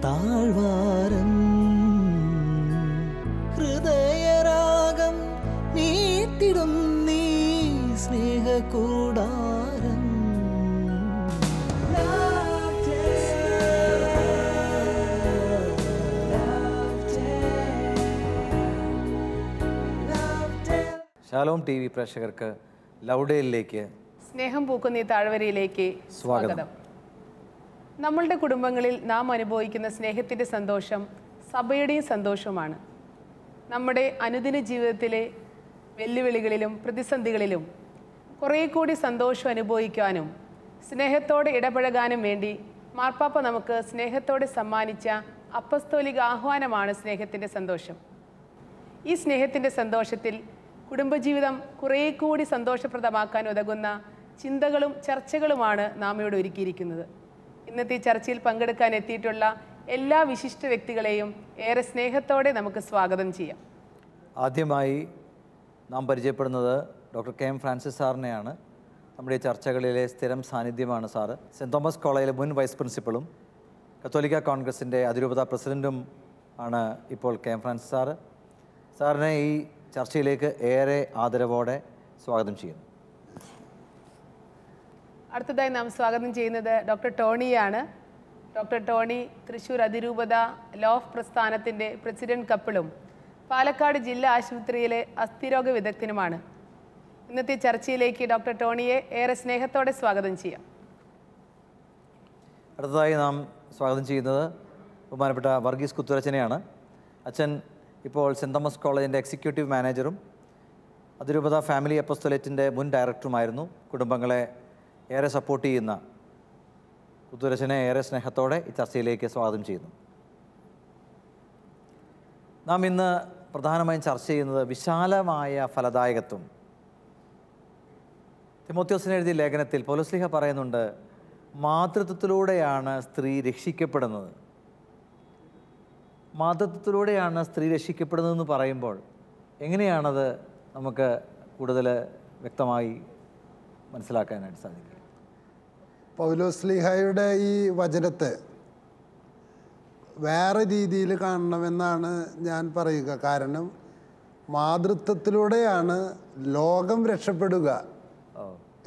താഴ്വാരം ഹൃദയരാഗം നീട്ടിടും നീ സ്നേഹകൂടാരം. Shalom T V പ്രേക്ഷകർക്ക് ലൗഡേയിലേക്ക് സ്നേഹം പൂക്കുന്ന ഈ താഴ്വരയിലേക്ക് സ്വാഗതം. നമ്മളുടെ കുടുംബങ്ങളിൽ നാം അനുഭവിക്കുന്ന സ്നേഹത്തിൻ്റെ സന്തോഷം സഭയുടെയും സന്തോഷമാണ്. നമ്മുടെ അനുദിന ജീവിതത്തിലെ വെല്ലുവിളികളിലും പ്രതിസന്ധികളിലും കുറേ കൂടി സന്തോഷം അനുഭവിക്കാനും സ്നേഹത്തോടെ ഇടപഴകാനും വേണ്ടി മാർപ്പാപ്പ നമുക്ക് സ്നേഹത്തോടെ സമ്മാനിച്ച അപ്പസ്തോലിക ആഹ്വാനമാണ് സ്നേഹത്തിൻ്റെ സന്തോഷം. ഈ സ്നേഹത്തിൻ്റെ സന്തോഷത്തിൽ കുടുംബജീവിതം കുറേ കൂടി സന്തോഷപ്രദമാക്കാൻ ഉതകുന്ന ചിന്തകളും ചർച്ചകളുമാണ് നാം ഇവിടെ ഒരുക്കിയിരിക്കുന്നത്. ഇന്നത്തെ ചർച്ചയിൽ പങ്കെടുക്കാൻ എത്തിയിട്ടുള്ള എല്ലാ വിശിഷ്ട വ്യക്തികളെയും ഏറെ സ്നേഹത്തോടെ നമുക്ക് സ്വാഗതം ചെയ്യാം. ആദ്യമായി നാം പരിചയപ്പെടുന്നത് ഡോക്ടർ കെ എം ഫ്രാൻസിസ് സാറിനെയാണ്. നമ്മുടെ ഈ ചർച്ചകളിലെ സ്ഥിരം സാന്നിധ്യമാണ് സാറ്. സെൻറ് തോമസ് കോളേജിലെ മുൻ വൈസ് പ്രിൻസിപ്പളും കത്തോലിക്ക കോൺഗ്രസിൻ്റെ അതിരൂപത പ്രസിഡൻറ്റും ആണ് ഇപ്പോൾ കെ എം ഫ്രാൻസിസ് സാറ്. സാറിനെ ഈ ചർച്ചയിലേക്ക് ഏറെ ആദരവോടെ സ്വാഗതം ചെയ്യുന്നു. അടുത്തതായി നാം സ്വാഗതം ചെയ്യുന്നത് ഡോക്ടർ ടോണിയാണ്. ഡോക്ടർ ടോണി തൃശ്ശൂർ അതിരൂപത ലോ ഓഫ് പ്രസ്ഥാനത്തിൻ്റെ പ്രസിഡന്റ് കപ്പിളും പാലക്കാട് ജില്ലാ ആശുപത്രിയിലെ അസ്ഥിരോഗ വിദഗ്ധനുമാണ്. ഇന്നത്തെ ചർച്ചയിലേക്ക് ഡോക്ടർ ടോണിയെ ഏറെ സ്നേഹത്തോടെ സ്വാഗതം ചെയ്യാം. അടുത്തതായി നാം സ്വാഗതം ചെയ്യുന്നത് ബഹുമാനപ്പെട്ട വർഗീസ് കുത്തുരച്ചനെയാണ്. അച്ഛൻ ഇപ്പോൾ സെൻറ് തോമസ് കോളേജിൻ്റെ എക്സിക്യൂട്ടീവ് മാനേജറും അതിരൂപത ഫാമിലി അപ്പസ്തോലേറ്റിൻ്റെ മുൻ ഡയറക്ടറുമായിരുന്നു. കുടുംബങ്ങളെ ഏറെ സപ്പോർട്ട് ചെയ്യുന്ന കുത്തുരച്ചനെ ഏറെ സ്നേഹത്തോടെ ഈ ചർച്ചയിലേക്ക് സ്വാഗതം ചെയ്യുന്നു. നാം ഇന്ന് പ്രധാനമായും ചർച്ച ചെയ്യുന്നത് വിശാലമായ ഫലദായകത്വം. തിമോത്തിയോസിന് എഴുതിയ ലേഖനത്തിൽ പൗലോസ്ലീഹ പറയുന്നുണ്ട്, മാതൃത്വത്തിലൂടെയാണ് സ്ത്രീ രക്ഷിക്കപ്പെടുന്നത്. മാതൃത്വത്തിലൂടെയാണ് സ്ത്രീ രക്ഷിക്കപ്പെടുന്നതെന്ന് പറയുമ്പോൾ എങ്ങനെയാണത് നമുക്ക് കൂടുതൽ വ്യക്തമായി മനസ്സിലാക്കാനായിട്ട് സാധിക്കുക? പൗലോസ്ലീഹയുടെ ഈ വചനത്തെ വേറെ രീതിയിൽ കാണണമെന്നാണ് ഞാൻ പറയുക. കാരണം മാതൃത്വത്തിലൂടെയാണ് ലോകം രക്ഷപ്പെടുക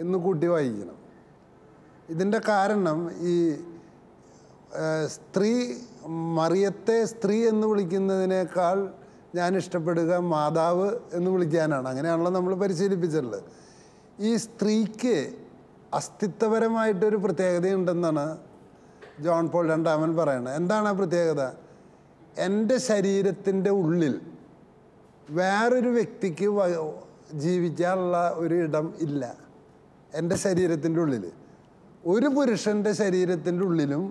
എന്ന് കൂട്ടി വായിക്കണം. ഇതിൻ്റെ കാരണം ഈ സ്ത്രീ മറിയത്തെ സ്ത്രീ എന്ന് വിളിക്കുന്നതിനേക്കാൾ ഞാൻ ഇഷ്ടപ്പെടുക മാതാവ് എന്ന് വിളിക്കാനാണ്. അങ്ങനെയാണല്ലോ നമ്മൾ പരിശീലിപ്പിച്ചിട്ടുള്ളത്. ഈ സ്ത്രീക്ക് അസ്തിത്വപരമായിട്ടൊരു പ്രത്യേകതയുണ്ടെന്നാണ് ജോൺ പോൾ രണ്ടാമൻ പറയുന്നത്. എന്താണ് ആ പ്രത്യേകത? എൻ്റെ ശരീരത്തിൻ്റെ ഉള്ളിൽ വേറൊരു വ്യക്തിക്ക് ജീവിക്കാനുള്ള ഒരു ഇടം ഇല്ല. എൻ്റെ ശരീരത്തിൻ്റെ ഉള്ളിൽ ഒരു പുരുഷൻ്റെ ശരീരത്തിൻ്റെ ഉള്ളിലും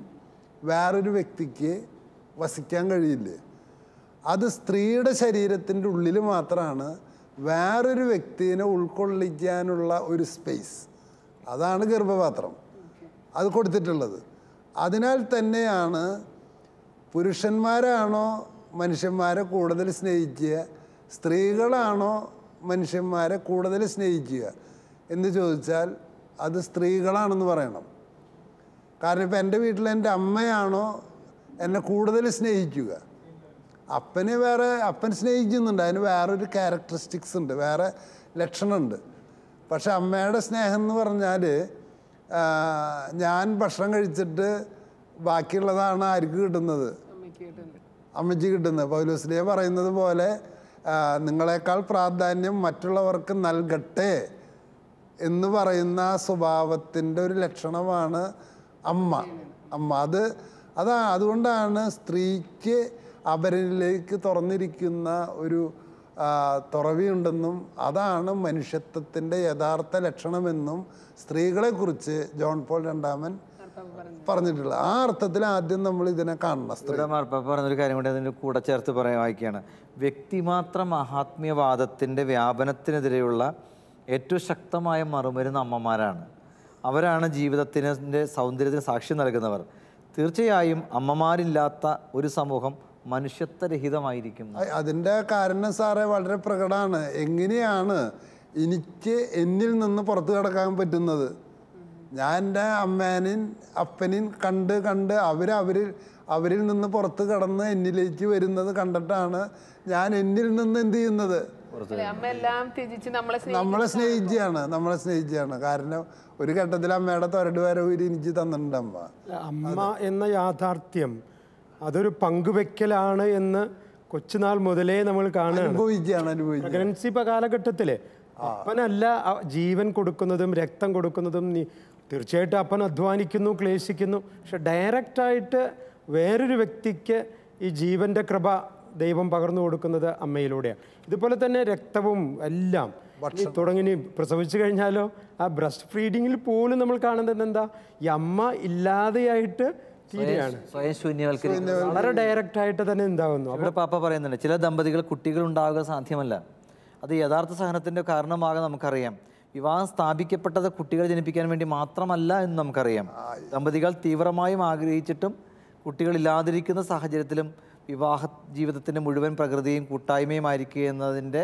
വേറൊരു വ്യക്തിക്ക് വസിക്കാൻ കഴിയില്ല. അത് സ്ത്രീയുടെ ശരീരത്തിൻ്റെ ഉള്ളിൽ മാത്രമാണ് വേറൊരു വ്യക്തിയെ ഉൾക്കൊള്ളിക്കാനുള്ള ഒരു സ്പേസ്. അതാണ് ഗർഭപാത്രം അത് കൊടുത്തിട്ടുള്ളത്. അതിനാൽ തന്നെയാണ് പുരുഷന്മാരാണോ മനുഷ്യന്മാരെ കൂടുതൽ സ്നേഹിക്കുക, സ്ത്രീകളാണോ മനുഷ്യന്മാരെ കൂടുതൽ സ്നേഹിക്കുക എന്ന് ചോദിച്ചാൽ അത് സ്ത്രീകളാണെന്ന് പറയണം. കാരണം ഇപ്പം എൻ്റെ വീട്ടിൽ എൻ്റെ അമ്മയാണോ എന്നെ കൂടുതൽ സ്നേഹിക്കുക? അപ്പൻ സ്നേഹിക്കുന്നുണ്ട്, അതിന് വേറൊരു ക്യാരക്ടറിസ്റ്റിക്സ് ഉണ്ട്, വേറെ ലക്ഷണമുണ്ട്. പക്ഷെ അമ്മയുടെ സ്നേഹം എന്ന് പറഞ്ഞാൽ ഞാൻ ഭക്ഷണം കഴിച്ചിട്ട് ബാക്കിയുള്ളതാണ് ആർക്ക് കിട്ടുന്നത്? അമ്മയ്ക്ക് കിട്ടുന്നത്. പൗലോസ്ലീഹ പറയുന്നത് പോലെ നിങ്ങളെക്കാൾ പ്രാധാന്യം മറ്റുള്ളവർക്ക് നൽകട്ടെ എന്ന് പറയുന്ന സ്വഭാവത്തിൻ്റെ ഒരു ലക്ഷണമാണ് അമ്മ. അതുകൊണ്ടാണ് സ്ത്രീക്ക് അവരിലേക്ക് തുറന്നിരിക്കുന്ന ഒരു തുറവിയുണ്ടെന്നും അതാണ് മനുഷ്യത്വത്തിൻ്റെ യഥാർത്ഥ ലക്ഷണമെന്നും സ്ത്രീകളെക്കുറിച്ച് ജോൺ പോൾ രണ്ടാമൻ പറഞ്ഞിട്ടുള്ളത്. ആ അർത്ഥത്തിൽ ആദ്യം നമ്മൾ ഇതിനെ കാണണം. പറഞ്ഞൊരു കാര്യം കൂടി അതിൻ്റെ കൂടെ ചേർത്ത് വായിക്കുകയാണ്. വ്യക്തിമാത്ര മഹാത്മ്യവാദത്തിൻ്റെ വ്യാപനത്തിനെതിരെയുള്ള ഏറ്റവും ശക്തമായ മറുമരുന്ന് അമ്മമാരാണ്. അവരാണ് ജീവിതത്തിൻ്റെ സൗന്ദര്യത്തിന് സാക്ഷ്യം നൽകുന്നവർ. തീർച്ചയായും അമ്മമാരില്ലാത്ത ഒരു സമൂഹം മനുഷ്യത്വരഹിതമായിരിക്കും. അതിൻ്റെ കാരണം സാറേ വളരെ പ്രകടമാണ്. എങ്ങനെയാണ് എനിക്ക് എന്നിൽ നിന്ന് പുറത്തു കിടക്കാൻ പറ്റുന്നത്? ഞാൻ എൻ്റെ അമ്മേനെയും അപ്പനെയും കണ്ട് അവരിൽ നിന്ന് പുറത്ത് കടന്ന് എന്നിലേക്ക് വരുന്നത് കണ്ടിട്ടാണ് ഞാൻ എന്നിൽ നിന്ന് എന്ത് ചെയ്യുന്നത്, നമ്മളെ സ്നേഹിച്ചാണ്. കാരണം ഒരു ഘട്ടത്തിൽ അമ്മയുടെ തൊരട് വരെ എനിക്ക് തന്നിട്ടുണ്ട് അമ്മ എന്ന യാഥാർത്ഥ്യം അതൊരു പങ്കുവെക്കലാണ് എന്ന് കൊച്ചുനാൾ മുതലേ നമ്മൾ കാണുകയാണ്. പ്രഗ്നൻസി കാലഘട്ടത്തില് അപ്പനല്ല ജീവൻ കൊടുക്കുന്നതും രക്തം കൊടുക്കുന്നതും. തീർച്ചയായിട്ടും അപ്പൻ അധ്വാനിക്കുന്നു, ക്ലേശിക്കുന്നു. പക്ഷെ ഡയറക്റ്റായിട്ട് വേറൊരു വ്യക്തിക്ക് ഈ ജീവന്റെ കൃപ ദൈവം പകർന്നു കൊടുക്കുന്നത് അമ്മയിലൂടെയാണ്. ഇതുപോലെ തന്നെ രക്തവും എല്ലാം തുടങ്ങി പ്രസവിച്ചു കഴിഞ്ഞാലോ ആ ബ്രസ്റ്റ് ഫീഡിങ്ങിൽ പോലും നമ്മൾ കാണുന്നത് എന്താ, ഈ അമ്മ ഇല്ലാതെയായിട്ട് തീരെയാണ്, വളരെ ഡയറക്റ്റ് ആയിട്ട് തന്നെ ഉണ്ടാകുന്നു. അവിടെ പാപ്പ പറയുന്നുണ്ട്, ചില ദമ്പതികൾ കുട്ടികൾ ഉണ്ടാവുക സാധ്യമല്ല. അത് യഥാർത്ഥ സഹനത്തിൻ്റെ കാരണമാകാൻ നമുക്കറിയാം. വിവാഹം സ്ഥാപിക്കപ്പെട്ടത് കുട്ടികൾ ജനിപ്പിക്കാൻ വേണ്ടി മാത്രമല്ല എന്ന് നമുക്കറിയാം. ദമ്പതികൾ തീവ്രമായും ആഗ്രഹിച്ചിട്ടും കുട്ടികളില്ലാതിരിക്കുന്ന സാഹചര്യത്തിലും വിവാഹ ജീവിതത്തിൻ്റെ മുഴുവൻ പ്രകൃതിയും കൂട്ടായ്മയുമായിരിക്കുക എന്നതിൻ്റെ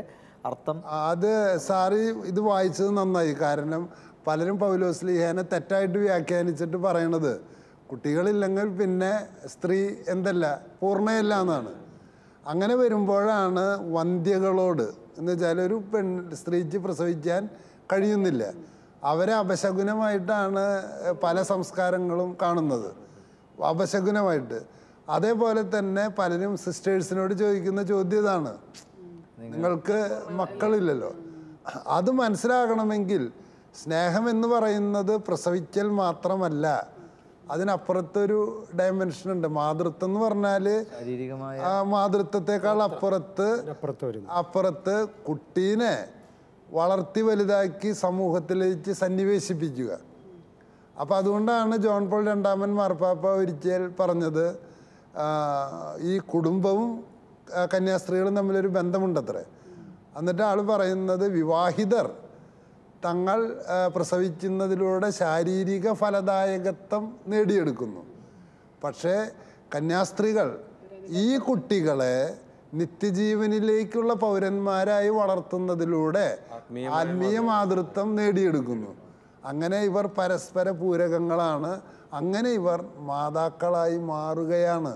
അർത്ഥം. അത് സാറ് ഇത് വായിച്ചത് നന്നായി. കാരണം പലരും പൗലോസ്ലീഹനെ തെറ്റായിട്ട് വ്യാഖ്യാനിച്ചിട്ട് പറയണത് കുട്ടികളില്ലെങ്കിൽ പിന്നെ സ്ത്രീ എന്തല്ല, പൂർണ്ണയല്ല എന്നാണ്. അങ്ങനെ വരുമ്പോഴാണ് വന്ധ്യകളോട് എന്ന് വെച്ചാൽ ഒരു സ്ത്രീക്ക് പ്രസവിക്കാൻ കഴിയുന്നില്ല, അവരെ അപശകുനമായിട്ടാണ് പല സംസ്കാരങ്ങളും കാണുന്നത്, അപശകുനമായിട്ട്. അതേപോലെ തന്നെ പലരും സിസ്റ്റേഴ്സിനോട് ചോദിക്കുന്ന ചോദ്യം ഇതാണ്, നിങ്ങൾക്ക് മക്കളില്ലല്ലോ. അത് മനസ്സിലാകണമെങ്കിൽ സ്നേഹം എന്ന് പറയുന്നത് പ്രസവിക്കൽ മാത്രമല്ല, അതിനപ്പുറത്തൊരു ഡയമെൻഷൻ ഉണ്ട്. മാതൃത്വം എന്ന് പറഞ്ഞാൽ ആ മാതൃത്വത്തെക്കാൾ അപ്പുറത്ത് കുട്ടീനെ വളർത്തി വലുതാക്കി സമൂഹത്തിലേക്ക് സന്നിവേശിപ്പിക്കുക. അപ്പം അതുകൊണ്ടാണ് ജോൺ പോൾ രണ്ടാമൻ മാർപ്പാപ്പ ഒരിക്കൽ പറഞ്ഞത്, ഈ കുടുംബവും കന്യാസ്ത്രീകളും തമ്മിലൊരു ബന്ധമുണ്ടത്രേ. എന്നിട്ട് ആൾ പറയുന്നത്, വിവാഹിതർ തങ്ങൾ പ്രസവിക്കുന്നതിലൂടെ ശാരീരിക ഫലദായകത്വം നേടിയെടുക്കുന്നു, പക്ഷേ കന്യാസ്ത്രീകൾ ഈ കുട്ടികളെ നിത്യജീവനിലേക്കുള്ള പൗരന്മാരായി വളർത്തുന്നതിലൂടെ ആത്മീയ മാതൃത്വം നേടിയെടുക്കുന്നു. അങ്ങനെ ഇവർ പരസ്പര പൂരകങ്ങളാണ്, അങ്ങനെ ഇവർ മാതാക്കളായി മാറുകയാണ്,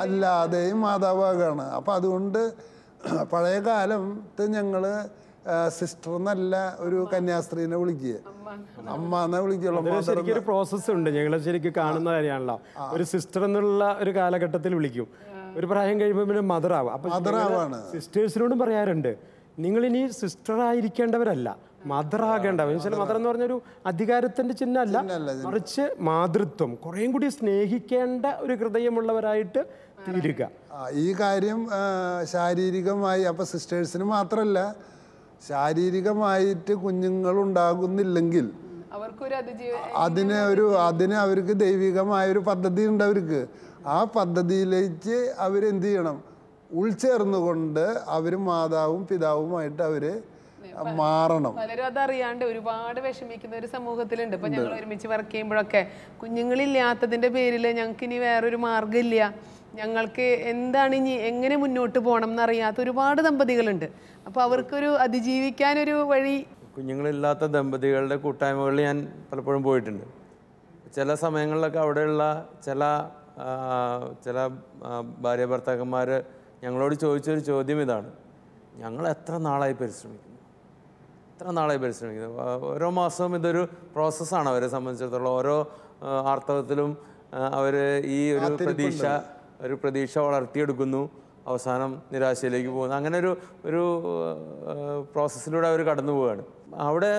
അല്ലാതെയും മാതാവാകാണ്. അപ്പം അതുകൊണ്ട് പഴയ കാലത്ത് ഞങ്ങൾ സിസ്റ്റർ എന്നല്ല ഒരു കന്യാസ്ത്രീനെ വിളിക്കുക, അമ്മ എന്നാ വിളിക്കുള്ളൂ. ശരിക്കും പ്രോസസ് ഉണ്ട്, ഞങ്ങൾ ശരിക്കും കാണുന്ന കാര്യമാണല്ലോ. ഒരു സിസ്റ്റർ എന്നുള്ള ഒരു കാലഘട്ടത്തിൽ വിളിക്കും, ഒരു പ്രായം കഴിയുമ്പോൾ പിന്നെ മദറാവും. അപ്പൊ സിസ്റ്റേഴ്സിനോടും പറയാറുണ്ട്, നിങ്ങളിനി സിസ്റ്റർ ആയിരിക്കേണ്ടവരല്ല, മദറാകേണ്ടവർ. മദർ എന്ന് പറഞ്ഞൊരു അധികാരത്തിന്റെ ചിഹ്നമല്ല, മറിച്ച് മാതൃത്വം, കുറേയും കൂടി സ്നേഹിക്കേണ്ട ഒരു ഹൃദയമുള്ളവരായിട്ട് തീരുക. ഈ കാര്യം ശാരീരികമായി, അപ്പൊ സിസ്റ്റേഴ്സിന് മാത്രമല്ല, ശാരീരികമായിട്ട് കുഞ്ഞുങ്ങൾ ഉണ്ടാകുന്നില്ലെങ്കിൽ അതിന് അവർക്ക് ദൈവികമായൊരു പദ്ധതി ഉണ്ട്. അവർക്ക് ആ പദ്ധതിയിലേക്ക് അവരെന്ത് ചെയ്യണം, ഉൾച്ചേർന്നുകൊണ്ട് അവർ മാതാവും പിതാവുമായിട്ട് അവര് മാറണം. പലരും അതറിയാണ്ട് ഒരുപാട് വിഷമിക്കുന്ന ഒരു സമൂഹത്തിലുണ്ട്. ഇപ്പൊ ഞങ്ങൾ ഒരുമിച്ച് വർക്ക് ചെയ്യുമ്പോഴൊക്കെ കുഞ്ഞുങ്ങളില്ലാത്തതിന്റെ പേരിൽ ഞങ്ങൾക്ക് ഇനി വേറൊരു മാർഗ്ഗമില്ല, ഞങ്ങൾക്ക് എന്താണ് ഇനി എങ്ങനെ മുന്നോട്ട് പോകണം എന്നറിയാത്ത ഒരുപാട് ദമ്പതികളുണ്ട്. അപ്പോൾ അവർക്കൊരു അതിജീവിക്കാനൊരു വഴി. കുഞ്ഞുങ്ങളില്ലാത്ത ദമ്പതികളുടെ കൂട്ടായ്മകളിൽ ഞാൻ പലപ്പോഴും പോയിട്ടുണ്ട്. ചില സമയങ്ങളിലൊക്കെ അവിടെയുള്ള ചില ഭാര്യ ഭർത്താക്കന്മാർ ഞങ്ങളോട് ചോദിച്ചൊരു ചോദ്യം ഇതാണ്, ഞങ്ങൾ എത്ര നാളായി പരിശ്രമിക്കുന്നു. ഓരോ മാസവും ഇതൊരു പ്രോസസ്സാണ് അവരെ സംബന്ധിച്ചിടത്തോളം. ഓരോ ആർത്തവത്തിലും അവർ ഈ ഒരു പ്രതീക്ഷ വളർത്തിയെടുക്കുന്നു, അവസാനം നിരാശയിലേക്ക് പോകുന്നു. അങ്ങനെ ഒരു പ്രോസസ്സിലൂടെ അവർ കടന്നു പോവുകയാണ്. അവിടെ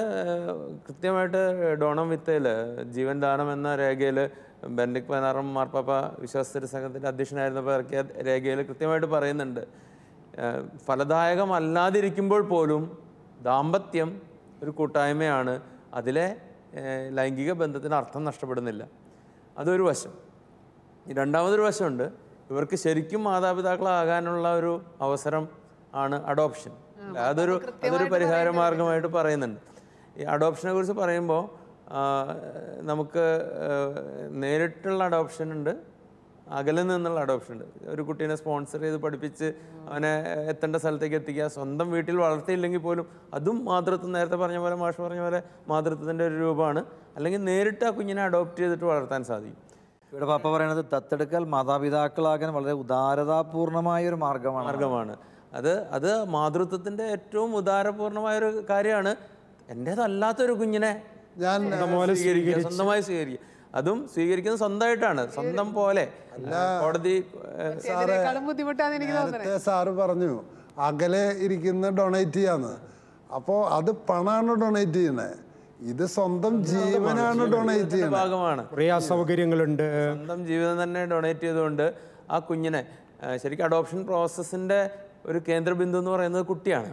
കൃത്യമായിട്ട് ഡോണം വിത്തയിൽ ജീവൻ ദാനം എന്ന രേഖയിൽ ബെനഡിക്ട് 16 മാർപ്പാപ്പ വിശ്വാസ സംഘത്തിൻ്റെ അധ്യക്ഷനായിരുന്നപ്പോൾ ഇറക്കിയ രേഖയിൽ കൃത്യമായിട്ട് പറയുന്നുണ്ട്, ഫലദായകമല്ലാതിരിക്കുമ്പോൾ പോലും ദാമ്പത്യം ഒരു കൂട്ടായ്മയാണ്, അതിലെ ലൈംഗിക ബന്ധത്തിന് അർത്ഥം നഷ്ടപ്പെടുന്നില്ല. അതൊരു വശം. രണ്ടാമതൊരു വശമുണ്ട്, ഇവർക്ക് ശരിക്കും മാതാപിതാക്കളാകാനുള്ള ഒരു അവസരം ആണ് അഡോപ്ഷൻ. അതൊരു പരിഹാര മാർഗമായിട്ട് പറയുന്നുണ്ട്. ഈ അഡോപ്ഷനെ കുറിച്ച് പറയുമ്പോൾ നമുക്ക് നേരിട്ടുള്ള അഡോപ്ഷൻ ഉണ്ട്, അകലെ നിന്നുള്ള അഡോപ്ഷൻ ഉണ്ട്. ഒരു കുട്ടീനെ സ്പോൺസർ ചെയ്ത് പഠിപ്പിച്ച് അവനെ എത്തേണ്ട സ്ഥലത്തേക്ക് എത്തിക്കുക. സ്വന്തം വീട്ടിൽ വളർത്തിയില്ലെങ്കിൽ പോലും അതും മാതൃത്വം, നേരത്തെ പറഞ്ഞ പോലെ മാഷ് പറഞ്ഞ പോലെ മാതൃത്വത്തിൻ്റെ ഒരു രൂപമാണ്. അല്ലെങ്കിൽ നേരിട്ട് ആ കുഞ്ഞിനെ അഡോപ്റ്റ് ചെയ്തിട്ട് വളർത്താൻ സാധിക്കും. ഇവിടെ പാപ്പ പറയുന്നത് ദത്തെടുക്കൽ മാതാപിതാക്കളാകാൻ വളരെ ഉദാരതാപൂർണമായ ഒരു മാർഗമാണ്. അത് മാതൃത്വത്തിൻ്റെ ഏറ്റവും ഉദാരപൂർണമായൊരു കാര്യമാണ്. എൻ്റേതല്ലാത്തൊരു കുഞ്ഞിനെ ഞാൻ സ്വന്തമായി സ്വീകരിക്കുക. അതും സ്വീകരിക്കുന്നത് സ്വന്തമായിട്ടാണ്, സ്വന്തം പോലെ. കോടതി നേരത്തെ സാറ് പറഞ്ഞു അകലെ ഇരിക്കുന്ന ഡൊണേറ്റ് ചെയ്യാന്ന്. അപ്പോൾ അത് പണമാണ് ഡൊണേറ്റ് ചെയ്യുന്നത്, ഇത് സ്വന്തം ജീവനാണ് ഡൊണേറ്റ് ചെയ്യുന്നത്. ഭാഗമാണ്. സൗകര്യങ്ങളുണ്ട്. സ്വന്തം ജീവിതം തന്നെ ഡൊണേറ്റ് ചെയ്തുകൊണ്ട് ആ കുഞ്ഞിനെ ശരിക്കും അഡോപ്ഷൻ പ്രോസസ്സിൻ്റെ ഒരു കേന്ദ്രബിന്ദു എന്ന് പറയുന്നത് കുട്ടിയാണ്.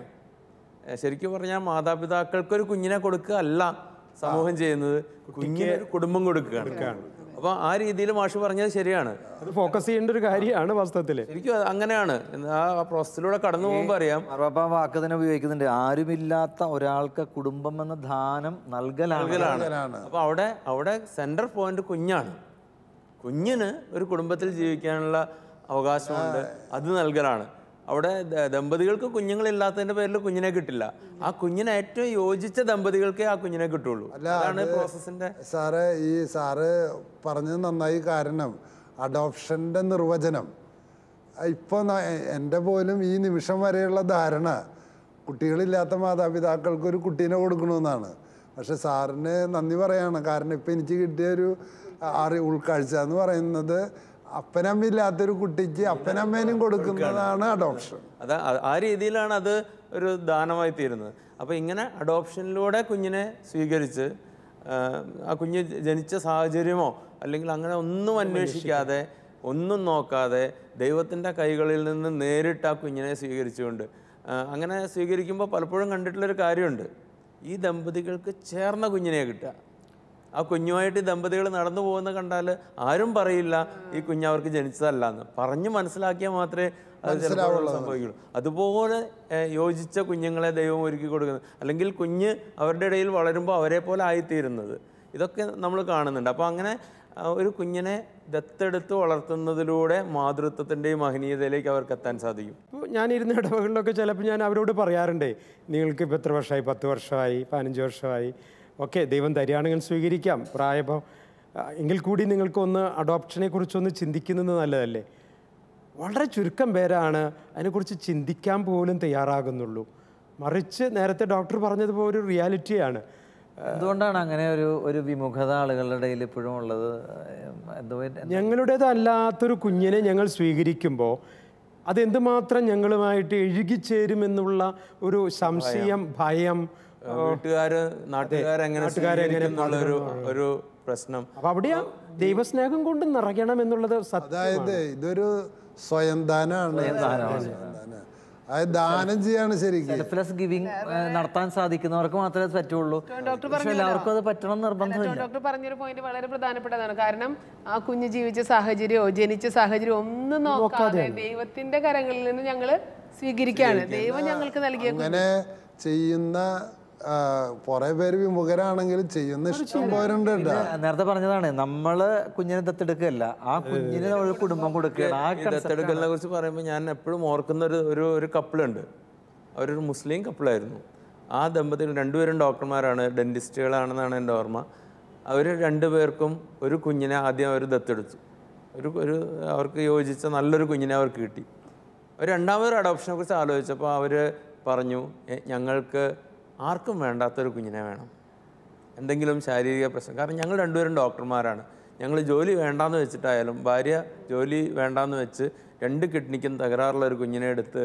ശരിക്കും പറഞ്ഞാൽ മാതാപിതാക്കൾക്കൊരു കുഞ്ഞിനെ കൊടുക്കുക അല്ല സമൂഹം ചെയ്യുന്നത്, കുഞ്ഞിന് ഒരു കുടുംബം കൊടുക്കുകയാണ്. അപ്പോൾ ആ രീതിയിൽ മാഷ് പറഞ്ഞത് ശരിയാണ്. അത് ഫോക്കസ് ചെയ്യേണ്ട ഒരു കാര്യമാണ് വാസ്തവത്തിൽ. ശരിക്കും അങ്ങനെയാണ്. ആ പ്രോസസ്സിലൂടെ കടന്നു പോകുമ്പോൾ അറിയാം. മാർപ്പാപ്പ വാക്ക് തന്നെ ഉപയോഗിക്കുന്നുണ്ട്, ആരുമില്ലാത്ത ഒരാൾക്ക് കുടുംബം എന്ന ദാനം നൽകലാണ്. അപ്പോൾ അവിടെ സെൻട്രൽ പോയിന്റ് കുഞ്ഞാണ്. കുഞ്ഞിന് ഒരു കുടുംബത്തിൽ ജീവിക്കാനുള്ള അവകാശമുണ്ട്, അത് നൽകലാണ്. അവിടെ ദമ്പതികൾക്ക് കുഞ്ഞുങ്ങളില്ലാത്തതിന്റെ പേരിൽ കുഞ്ഞിനെ കിട്ടില്ല. ആ കുഞ്ഞിനെ ഏറ്റവും യോജിച്ച ദമ്പതികൾക്കേ ആ കുഞ്ഞിനെ കിട്ടുള്ളൂ. അതാണ് പ്രോസസ്സിന്റെ. സാറ് പറഞ്ഞത് നന്നായി. കാരണം അഡോപ്ഷന്റെ നിർവചനം ഇപ്പോൾ എൻ്റെ പോലും ഈ നിമിഷം വരെയുള്ള ധാരണ കുട്ടികളില്ലാത്ത മാതാപിതാക്കൾക്ക് ഒരു കുട്ടീനെ കൊടുക്കണമെന്നാണ്. പക്ഷെ സാറിന് നന്ദി പറയാണ്. കാരണം ഇപ്പം എനിക്ക് കിട്ടിയൊരു ഉൾക്കാഴ്ച എന്ന് പറയുന്നത് അപ്പനമ്മയില്ലാത്തൊരു കുട്ടിക്ക് അപ്പനമ്മേനും കൊടുക്കുന്നതാണ് അഡോപ്ഷൻ. ആ രീതിയിലാണ് അത് ഒരു ദാനമായി തീരുന്നത്. അപ്പോൾ ഇങ്ങനെ അഡോപ്ഷനിലൂടെ കുഞ്ഞിനെ സ്വീകരിച്ച് ആ കുഞ്ഞ് ജനിച്ച സാഹചര്യമോ അല്ലെങ്കിൽ അങ്ങനെ ഒന്നും അന്വേഷിക്കാതെ ഒന്നും നോക്കാതെ ദൈവത്തിൻ്റെ കൈകളിൽ നിന്ന് നേരിട്ട് ആ കുഞ്ഞിനെ സ്വീകരിച്ചുകൊണ്ട് അങ്ങനെ സ്വീകരിക്കുമ്പോൾ പലപ്പോഴും കണ്ടിട്ടുള്ളൊരു കാര്യമുണ്ട്, ഈ ദമ്പതികൾക്ക് ചേർന്ന കുഞ്ഞിനെ കിട്ടുക. ആ കുഞ്ഞുമായിട്ട് ഈ ദമ്പതികൾ നടന്നു പോകുന്ന കണ്ടാൽ ആരും പറയില്ല ഈ കുഞ്ഞ് അവർക്ക് ജനിച്ചതല്ല എന്ന്. പറഞ്ഞ് മനസ്സിലാക്കിയാൽ മാത്രമേ അത് ചിലപ്പോൾ സംഭവിക്കുള്ളൂ. അതുപോലെ യോജിച്ച കുഞ്ഞുങ്ങളെ ദൈവം ഒരുക്കി കൊടുക്കുന്നത്, അല്ലെങ്കിൽ കുഞ്ഞ് അവരുടെ ഇടയിൽ വളരുമ്പോൾ അവരെ പോലെ ആയിത്തീരുന്നത്, ഇതൊക്കെ നമ്മൾ കാണുന്നുണ്ട്. അപ്പോൾ അങ്ങനെ ഒരു കുഞ്ഞിനെ ദത്തെടുത്ത് വളർത്തുന്നതിലൂടെ മാതൃത്വത്തിൻ്റെയും മഹനീയതയിലേക്ക് അവർക്ക് എത്താൻ സാധിക്കും. ഇപ്പോൾ ഞാനിരുന്ന ഇടവകളിലൊക്കെ ചിലപ്പോൾ ഞാൻ അവരോട് പറയാറുണ്ടേ, നിങ്ങൾക്ക് ഇപ്പോൾ എത്ര വർഷമായി, 10 വർഷമായി, 15 വർഷമായി, ഓക്കെ, ദൈവം തരികയാണെങ്കിൽ സ്വീകരിക്കാം. പ്രായഭം എങ്കിൽ കൂടി നിങ്ങൾക്കൊന്ന് അഡോപ്ഷനെ കുറിച്ചൊന്ന് ചിന്തിക്കുന്നത് നല്ലതല്ലേ. വളരെ ചുരുക്കം പേരാണ് അതിനെക്കുറിച്ച് ചിന്തിക്കാൻ പോലും തയ്യാറാകുന്നുള്ളൂ. മറിച്ച് നേരത്തെ ഡോക്ടർ പറഞ്ഞതുപോലെ ഒരു റിയാലിറ്റിയാണ്. എന്തുകൊണ്ടാണ് അങ്ങനെ ഒരു വിമുഖത ആളുകളുടെ ഇടയിൽ ഇപ്പോഴും ഉള്ളത്? ഞങ്ങളുടേതല്ലാത്തൊരു കുഞ്ഞിനെ ഞങ്ങൾ സ്വീകരിക്കുമ്പോൾ അതെന്തുമാത്രം ഞങ്ങളുമായിട്ട് എഴുകിച്ചേരുമെന്നുള്ള ഒരു സംശയം, ഭയം, നാട്ടുകാരെങ്ങനെ ഒരു പ്രശ്നം. അപ്പൊ അവിടെയാ ദൈവസ്നേഹം കൊണ്ട് നിറയ്ക്കണം എന്നുള്ളത്. അതായത് ഇതൊരു സ്വയം ദാനമാണ്. അതായത് ദാനം ചെയ്യാണ് ശരിക്കും. സെൽഫ്ലെസ് ഗിവിംഗ് നടത്താൻ സാധിക്കുന്നവർക്ക് മാത്രമേ പറ്റുള്ളൂ. എല്ലാവർക്കും അത് പറ്റണം നിർബന്ധമില്ല. ഡോക്ടർ പറഞ്ഞൊരു പോയിന്റ് വളരെ പ്രധാനപ്പെട്ടതാണ്. കാരണം ആ കുഞ്ഞ് ജീവിച്ച സാഹചര്യമോ ജനിച്ച സാഹചര്യം ഒന്നും നോക്കാതെ ദൈവത്തിന്റെ കരങ്ങളിൽ നിന്ന് ഞങ്ങൾ സ്വീകരിക്കുകയാണ്. ദൈവം ഞങ്ങൾക്ക് നൽകിയ അങ്ങനെ ചെയ്യുന്ന കുറെ പേര് വിമുഖരാണെങ്കിലും ചെയ്യുന്ന ഇഷ്ടം പോരുണ്ട്. നേരത്തെ പറഞ്ഞതാണ്, നമ്മള് കുഞ്ഞിനെ ദത്തെടുക്കുകയല്ല, ആ കുഞ്ഞിന് നമ്മൾ കുടുംബം കൊടുക്കുകയാണ്. ദത്തെടുക്കലിനെ കുറിച്ച് പറയുമ്പോൾ ഞാൻ എപ്പോഴും ഓർക്കുന്ന ഒരു കപ്പിളുണ്ട്. അവരൊരു മുസ്ലിം കപ്പിളായിരുന്നു. ആ ദമ്പതികൾ രണ്ടുപേരും ഡോക്ടർമാരാണ്, ഡെന്റിസ്റ്റുകളാണെന്നാണ് എൻ്റെ ഓർമ്മ. അവർ രണ്ടുപേർക്കും ഒരു കുഞ്ഞിനെ ആദ്യം അവർ ദത്തെടുത്തു. അവർക്ക് യോജിച്ച നല്ലൊരു കുഞ്ഞിനെ അവർക്ക് കിട്ടി. അവർ രണ്ടാമതൊരു അഡോപ്ഷനെ കുറിച്ച് ആലോചിച്ചപ്പോൾ അവർ പറഞ്ഞു, ഞങ്ങൾക്ക് ആർക്കും വേണ്ടാത്തൊരു കുഞ്ഞിനെ വേണം, എന്തെങ്കിലും ശാരീരിക പ്രശ്നം. കാരണം ഞങ്ങൾ രണ്ടുപേരും ഡോക്ടർമാരാണ്, ഞങ്ങൾ ജോലി വേണ്ടാന്ന് വെച്ചിട്ടായാലും, ഭാര്യ ജോലി വേണ്ടാന്ന് വെച്ച് 2 കിഡ്നിക്കും തകരാറുള്ള ഒരു കുഞ്ഞിനെ എടുത്ത്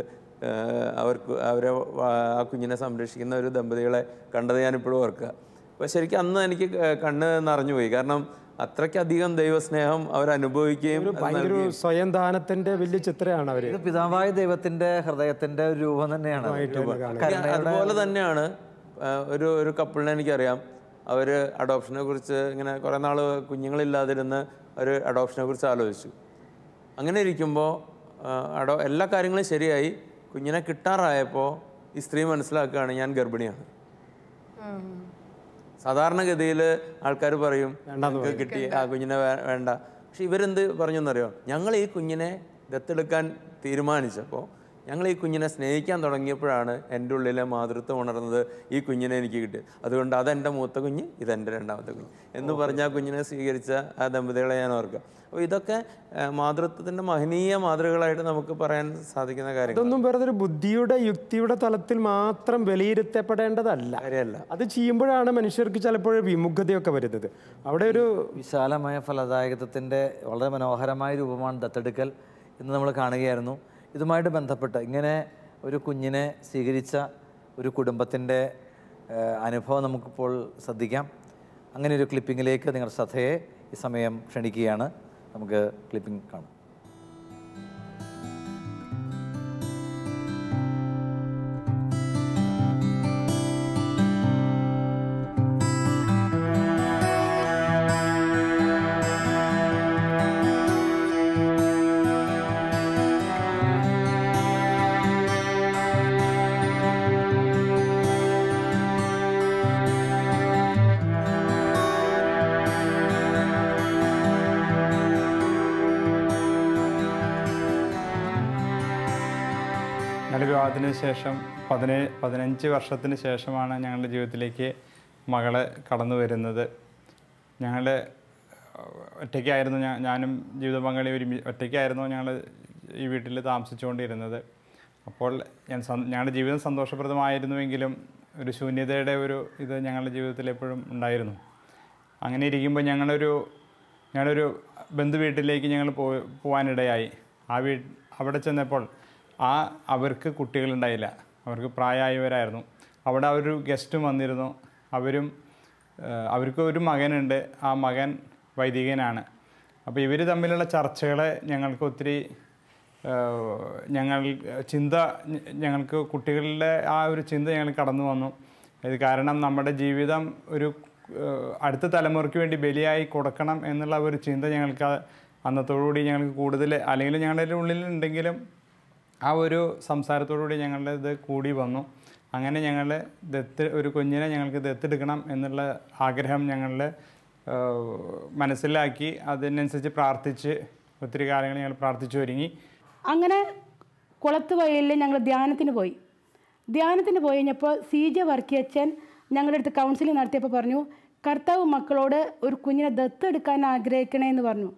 അവരെ ആ കുഞ്ഞിനെ സംരക്ഷിക്കുന്ന ഒരു ദമ്പതികളെ കണ്ടത് ഞാനിപ്പോഴും ഓർക്കുക. അപ്പോൾ ശരിക്കും അന്ന് എനിക്ക് കണ്ണ് നിറഞ്ഞുപോയി. കാരണം അത്രയ്ക്കധികം ദൈവസ്നേഹം അവരനുഭവിക്കുകയും സ്വയം ദാനത്തിന്റെ വലിയ ചിത്രമാണ് അവര്. പിതാവായ ദൈവത്തിന്റെ ഹൃദയത്തിന്റെ ഒരു രൂപം തന്നെയാണ്. അതുപോലെ തന്നെയാണ് ഒരു കപ്പിളിനെ എനിക്കറിയാം. അവർ അഡോപ്ഷനെ കുറിച്ച് ഇങ്ങനെ കുറേ നാൾ കുഞ്ഞുങ്ങളില്ലാതിരുന്ന് അവർ അഡോപ്ഷനെ കുറിച്ച് ആലോചിച്ചു. അങ്ങനെ ഇരിക്കുമ്പോൾ എല്ലാ കാര്യങ്ങളും ശരിയായി. കുഞ്ഞിനെ കിട്ടാറായപ്പോൾ ഈ സ്ത്രീ മനസ്സിലാക്കുകയാണ്, ഞാൻ ഗർഭിണിയാണ്. സാധാരണഗതിയിൽ ആൾക്കാർ പറയും കിട്ടി, ആ കുഞ്ഞിനെ വേണ്ട. പക്ഷെ ഇവരെന്ത് പറഞ്ഞെന്നറിയോ, ഞങ്ങൾ ഈ കുഞ്ഞിനെ ദത്തെടുക്കാൻ തീരുമാനിച്ചപ്പോൾ, ഞങ്ങൾ ഈ കുഞ്ഞിനെ സ്നേഹിക്കാൻ തുടങ്ങിയപ്പോഴാണ് എൻ്റെ ഉള്ളിലെ മാതൃത്വം ഉണർന്നത്, ഈ കുഞ്ഞിനെ എനിക്ക് കിട്ടിയത്. അതുകൊണ്ട് അതെൻ്റെ മൂത്ത കുഞ്ഞ്, ഇതെൻ്റെ രണ്ടാമത്തെ കുഞ്ഞ് എന്ന് പറഞ്ഞ ആ കുഞ്ഞിനെ സ്വീകരിച്ച ആ ദമ്പതികളെ ഞാൻ ഓർക്കുക. അപ്പോൾ ഇതൊക്കെ മാതൃത്വത്തിൻ്റെ മഹനീയ മാതൃകളായിട്ട് നമുക്ക് പറയാൻ സാധിക്കുന്ന കാര്യങ്ങൾ. ഇതൊന്നും വെറുതെ ഒരു ബുദ്ധിയുടെ യുക്തിയുടെ തലത്തിൽ മാത്രം വിലയിരുത്തപ്പെടേണ്ടതല്ല. അത് ചെയ്യുമ്പോഴാണ് മനുഷ്യർക്ക് ചിലപ്പോൾ വിമുഖതയൊക്കെ വരുന്നത്. അവിടെ ഒരു വിശാലമായ ഫലദായകത്വത്തിൻ്റെ വളരെ മനോഹരമായ രൂപമാണ് ദത്തെടുക്കൽ എന്ന് നമ്മൾ കാണുകയായിരുന്നു. ഇതുമായിട്ട് ബന്ധപ്പെട്ട് ഇങ്ങനെ ഒരു കുഞ്ഞിനെ സ്വീകരിച്ച ഒരു കുടുംബത്തിൻ്റെ അനുഭവം നമുക്കിപ്പോൾ ശ്രദ്ധിക്കാം. അങ്ങനെ ഒരു ക്ലിപ്പിങ്ങിലേക്ക് നിങ്ങളുടെ ശ്രദ്ധയെ ഈ സമയം ക്ഷണിക്കുകയാണ്. നമുക്ക് ക്ലിപ്പിംഗ് കാണാം. ഞങ്ങളുടെ വിവാഹത്തിന് ശേഷം 15 വർഷത്തിന് ശേഷമാണ് ഞങ്ങളുടെ ജീവിതത്തിലേക്ക് മകള് കടന്നു വരുന്നത്. ഞങ്ങൾ ഒറ്റയ്ക്കായിരുന്നു, ഞാനും ജീവിത പങ്കാളി ഒറ്റയ്ക്കായിരുന്നു ഞങ്ങൾ ഈ വീട്ടിൽ താമസിച്ചുകൊണ്ടിരുന്നത്. അപ്പോൾ ഞങ്ങളുടെ ജീവിതം സന്തോഷപ്രദമായിരുന്നുവെങ്കിലും ഒരു ശൂന്യതയുടെ ഇത് ഞങ്ങളുടെ ജീവിതത്തിൽ എപ്പോഴും ഉണ്ടായിരുന്നു. അങ്ങനെ ഇരിക്കുമ്പോൾ ഞങ്ങളൊരു ബന്ധു വീട്ടിലേക്ക് ഞങ്ങൾ പോകാനിടയായി. അവിടെ ചെന്നപ്പോൾ അവർക്ക് കുട്ടികളുണ്ടായില്ല, അവർക്ക് പ്രായമായവരായിരുന്നു. അവിടെ ഒരു ഗസ്റ്റും വന്നിരുന്നു. അവർക്ക് ഒരു മകനുണ്ട്, ആ മകൻ വൈദികനാണ്. അപ്പോൾ ഇവർ തമ്മിലുള്ള ചർച്ചകളെ ഞങ്ങൾക്ക് ഒത്തിരി ഞങ്ങൾക്ക് കുട്ടികളുടെ ആ ഒരു ചിന്ത ഞങ്ങൾ കടന്നു വന്നു. ഇത് കാരണം നമ്മുടെ ജീവിതം ഒരു അടുത്ത തലമുറയ്ക്ക് വേണ്ടി ബലിയായി കൊടുക്കണം എന്നുള്ള ഒരു ചിന്ത ഞങ്ങൾക്ക് അന്നത്തോടുകൂടി ഞങ്ങൾക്ക് കൂടുതൽ, അല്ലെങ്കിൽ ഞങ്ങളുടെ ഉള്ളിലുണ്ടെങ്കിലും ആ ഒരു സംസാരത്തോടുകൂടി ഞങ്ങളുടെ ഇത് കൂടി വന്നു. അങ്ങനെ ഞങ്ങൾ ഒരു കുഞ്ഞിനെ ഞങ്ങൾക്ക് ദത്തെടുക്കണം എന്നുള്ള ആഗ്രഹം ഞങ്ങളുടെ മനസ്സിലാക്കി അതിനനുസരിച്ച് പ്രാർത്ഥിച്ച് ഒത്തിരി കാര്യങ്ങൾ ഞങ്ങൾ പ്രാർത്ഥിച്ചു ഒരുങ്ങി. അങ്ങനെ കുളത്തുവയലിൽ ഞങ്ങൾ ധ്യാനത്തിന് പോയി കഴിഞ്ഞപ്പോൾ CJ വർക്കിയച്ഛൻ ഞങ്ങളുടെ അടുത്ത് കൗൺസിലിംഗ് നടത്തിയപ്പോൾ പറഞ്ഞു, കർത്താവ് മക്കളോട് ഒരു കുഞ്ഞിനെ ദത്തെടുക്കാൻ ആഗ്രഹിക്കണേ എന്ന് പറഞ്ഞു.